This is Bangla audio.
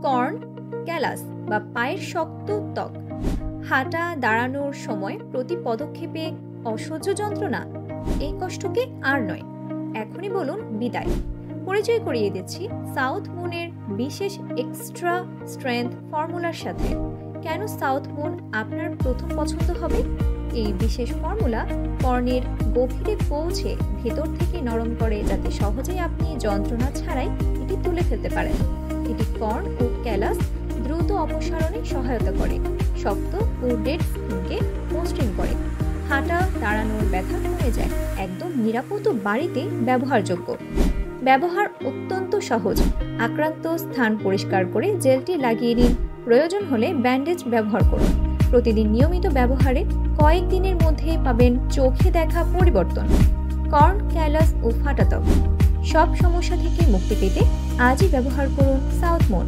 কর্ন ক্যালাস বা পায়ের শক্ত ত্বক। হাঁটা দাঁড়ানোর সময় প্রতি পদক্ষেপে অসহ্য যন্ত্রণা? এই কষ্টকে আর নয়, এখনই বলুন বিদায়। পরিচয় করিয়ে দিচ্ছি সাউথ মুনের বিশেষ এক্সট্রা স্ট্রেংথ ফর্মুলার সাথে। কেন সাউথ মুন আপনার প্রথম পছন্দ হবে? এই বিশেষ ফর্মুলা কর্নের গভীরে পৌঁছে ভেতর থেকে নরম করে, যাতে সহজেই আপনি যন্ত্রণা ছাড়াই এটি তুলে ফেলতে পারেন। এটি কর্ন ও ক্যালাস দ্রুত অপসারণে সহায়তা করে, শক্ত ও ডেড স্কিনকে মসৃণ করে, হাঁটা দাঁড়ানোর ব্যথা কমে যায়। একদম নিরাপদ ও বাড়িতে ব্যবহারযোগ্য। ব্যবহার অত্যন্ত সহজ। আক্রান্ত স্থান পরিষ্কার করে জেলটি লাগিয়ে নিন, প্রয়োজন হলে ব্যান্ডেজ ব্যবহার করুন। প্রতিদিন নিয়মিত ব্যবহারে কয়েকদিনের মধ্যে পাবেন চোখে দেখা পরিবর্তন। কর্ন ক্যালাস ও ফাটা ত্বক, সব সমস্যা থেকে মুক্তি পেতে আজই ব্যবহার করুন সাউথ মুন।